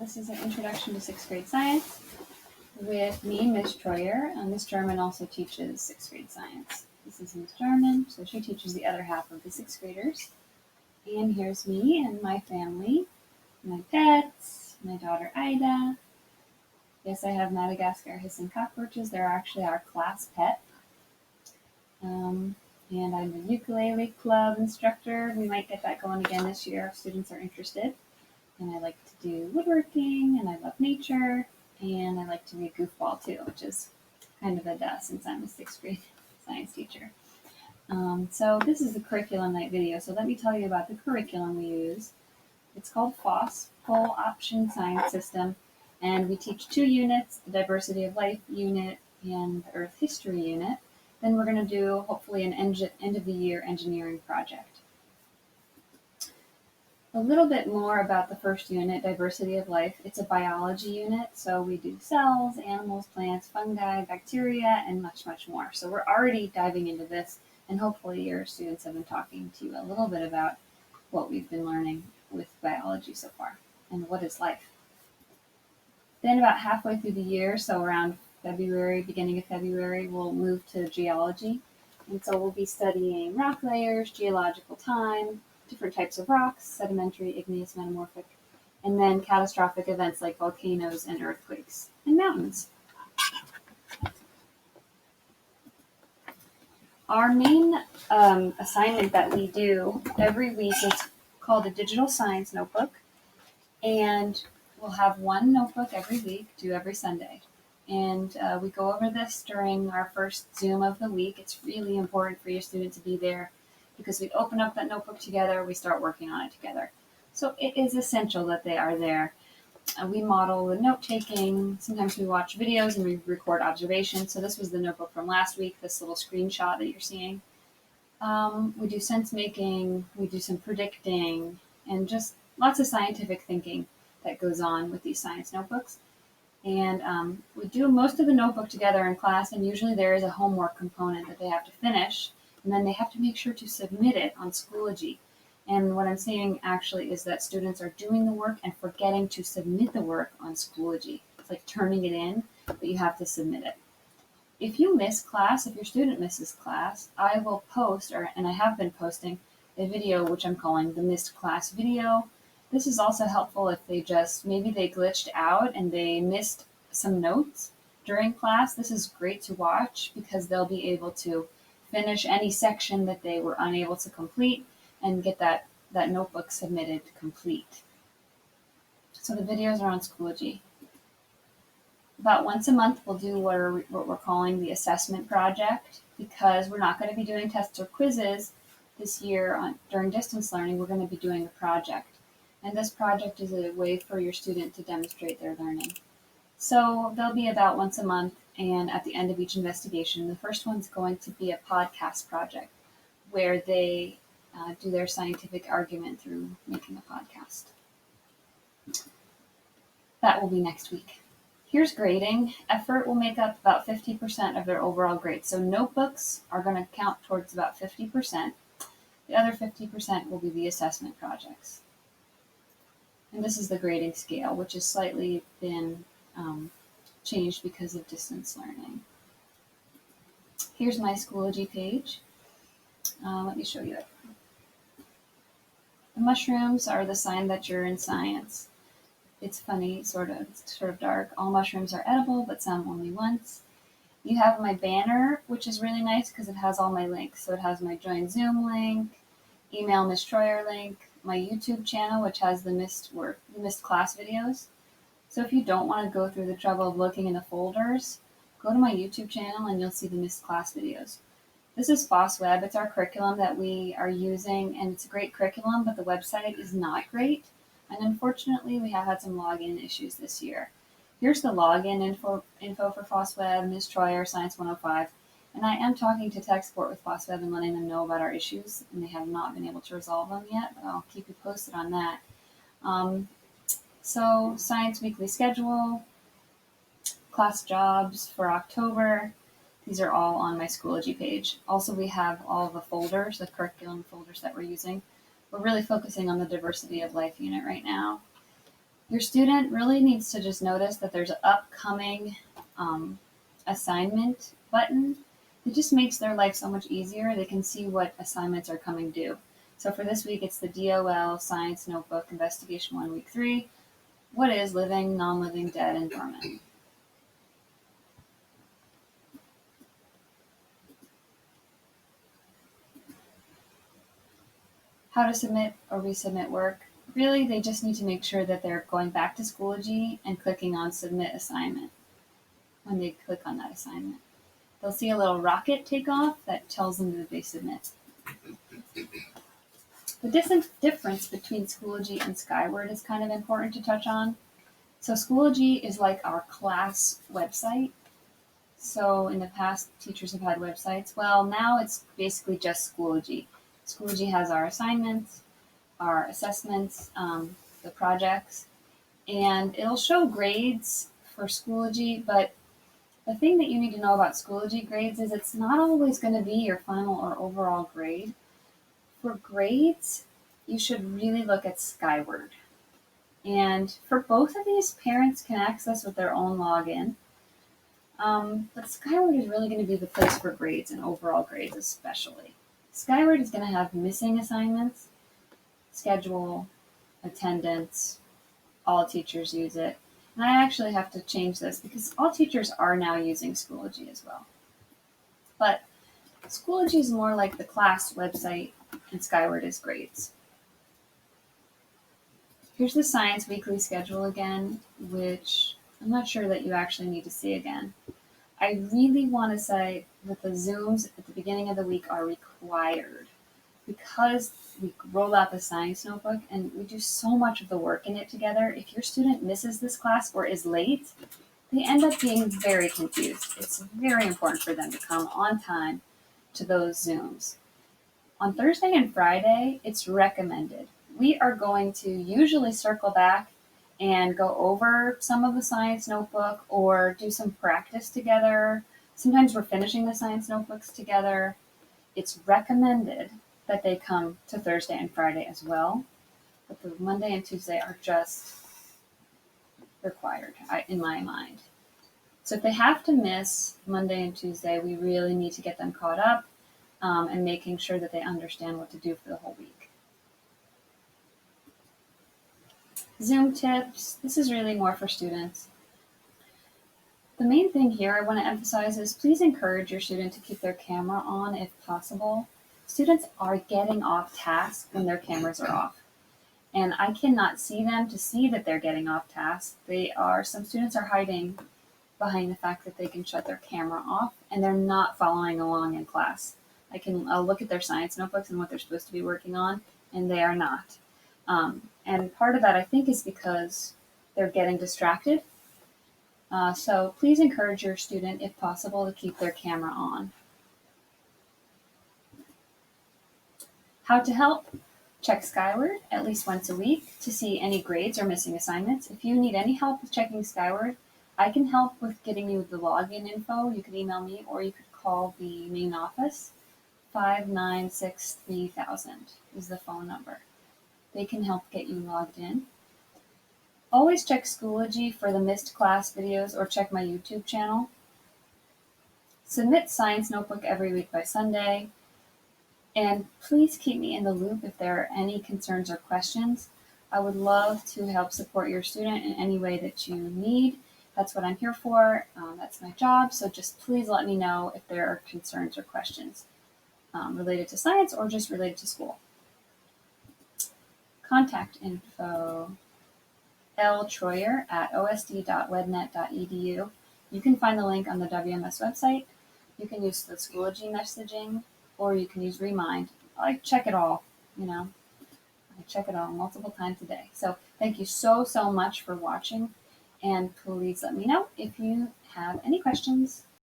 This is an Introduction to Sixth Grade Science with me, Miss Troyer. Miss German also teaches sixth grade science. This is Miss German, so she teaches the other half of the sixth graders. And here's me and my family, my pets, my daughter Ida. Yes, I have Madagascar hissing cockroaches. They're actually our class pet. And I'm a ukulele club instructor. We might get that going again this year if students are interested. And I like to do woodworking, and I love nature, and I like to be a goofball too, which is kind of a duh since I'm a sixth grade science teacher. So this is the curriculum night video. So let me tell you about the curriculum we use. It's called F.O.S S, Full Option Science System, and we teach 2 units, the Diversity of Life unit and the Earth History unit. Then we're going to do, hopefully, an end of the year engineering project. A little bit more about the first unit, Diversity of Life. It's a biology unit, so we do cells, animals, plants, fungi, bacteria, and much, much more. So we're already diving into this, and hopefully your students have been talking to you a little bit about what we've been learning with biology so far, and what is life. Then about halfway through the year, so around February, beginning of February, we'll move to geology. And so we'll be studying rock layers, geological time, different types of rocks, sedimentary, igneous, metamorphic, and then catastrophic events like volcanoes and earthquakes and mountains. Our main assignment that we do every week is called a digital science notebook, and we'll have one notebook every week, due every Sunday. And we go over this during our first Zoom of the week. It's really important for your student to be there because we open up that notebook together, we start working on it together. So it is essential that they are there. We model the note-taking. Sometimes we watch videos and we record observations. So this was the notebook from last week, this little screenshot that you're seeing. We do sense-making, we do some predicting, and just lots of scientific thinking that goes on with these science notebooks. And we do most of the notebook together in class, and usually there is a homework component that they have to finish, and then they have to make sure to submit it on Schoology. And what I'm saying actually is that students are doing the work and forgetting to submit the work on Schoology. It's like turning it in, but you have to submit it. If you miss class, if your student misses class, I will post, and I have been posting, a video which I'm calling the missed class video. This is also helpful if maybe they glitched out and they missed some notes during class. This is great to watch because they'll be able to finish any section that they were unable to complete and get that notebook submitted complete. So the videos are on Schoology. About once a month, we'll do what we're calling the assessment project, because we're not going to be doing tests or quizzes this year during distance learning. We're going to be doing a project. And this project is a way for your student to demonstrate their learning. So they'll be about once a month, and at the end of each investigation, the first one's going to be a podcast project where they do their scientific argument through making a podcast. That will be next week. Here's grading. Effort will make up about 50% of their overall grade. So notebooks are going to count towards about 50%. The other 50% will be the assessment projects. And this is the grading scale, which has slightly been changed because of distance learning. Here's my Schoology page. Let me show you it. The mushrooms are the sign that you're in science. It's funny, it's sort of dark. All mushrooms are edible, but some only once. You have my banner, which is really nice because it has all my links. So it has my Join Zoom link, email Miss Troyer link, my YouTube channel, which has the missed class videos. So if you don't want to go through the trouble of looking in the folders, go to my YouTube channel and you'll see the missed class videos. This is F.O.S.S Web. It's our curriculum that we are using, and it's a great curriculum, but the website is not great. And unfortunately, we have had some login issues this year. Here's the login info for F.O.S.S Web, Miss Troyer, Science 105. And I am talking to tech support with F.O.S.S Web and letting them know about our issues, and they have not been able to resolve them yet, but I'll keep you posted on that. So Science Weekly Schedule, class jobs for October, these are all on my Schoology page. Also, we have all the folders, the curriculum folders that we're using. We're really focusing on the Diversity of Life unit right now. Your student really needs to just notice that there's an upcoming um, assignment button. It just makes their life so much easier. They can see what assignments are coming due. So for this week, it's the DOL Science Notebook Investigation 1, Week 3. What is living, non-living, dead, and dormant? How to submit or resubmit work. Really, they just need to make sure that they're going back to Schoology and clicking on Submit Assignment when they click on that assignment. They'll see a little rocket take off that tells them that they submit. The difference between Schoology and Skyward is kind of important to touch on. So Schoology is like our class website. So in the past, teachers have had websites. Well, now it's basically just Schoology. Schoology has our assignments, our assessments, the projects, and it'll show grades for Schoology. But the thing that you need to know about Schoology grades is it's not always going to be your final or overall grade. For grades, you should really look at Skyward. And for both of these, parents can access with their own login. But Skyward is really going to be the place for grades and overall grades, especially. Skyward is going to have missing assignments, schedule, attendance. All teachers use it. And I actually have to change this because all teachers are now using Schoology as well. But Schoology is more like the class website, and Skyward is grades. Here's the science weekly schedule again, which I'm not sure that you actually need to see again. I really want to say that the Zooms at the beginning of the week are required because we roll out the science notebook and we do so much of the work in it together. If your student misses this class or is late, they end up being very confused. It's very important for them to come on time to those Zooms. On Thursday and Friday, it's recommended. We are going to usually circle back and go over some of the science notebook or do some practice together. Sometimes we're finishing the science notebooks together. It's recommended that they come to Thursday and Friday as well, but the Monday and Tuesday are just required in my mind. So if they have to miss Monday and Tuesday, we really need to get them caught up and making sure that they understand what to do for the whole week. Zoom tips. This is really more for students. The main thing here I want to emphasize is please encourage your student to keep their camera on if possible. Students are getting off task when their cameras are off. And I cannot see them to see that they're getting off task. Some students are hiding behind the fact that they can shut their camera off and they're not following along in class. I'll look at their science notebooks and what they're supposed to be working on, and they are not. And part of that, I think, is because they're getting distracted. So please encourage your student, if possible, to keep their camera on. How to help? Check Skyward at least once a week to see any grades or missing assignments. If you need any help with checking Skyward, I can help with getting you the login info. You could email me or you could call the main office. 5963000 is the phone number. They can help get you logged in. Always check Schoology for the missed class videos or check my YouTube channel. Submit science notebook every week by Sunday. And please keep me in the loop if there are any concerns or questions. I would love to help support your student in any way that you need. That's what I'm here for. That's my job. So just please let me know if there are concerns or questions related to science or just related to school. Contact info, ltroyer@osd.wednet.edu. You can find the link on the WMS website. You can use the Schoology messaging, or you can use Remind. I check it all, I check it all multiple times a day. So thank you so much for watching, and please let me know if you have any questions.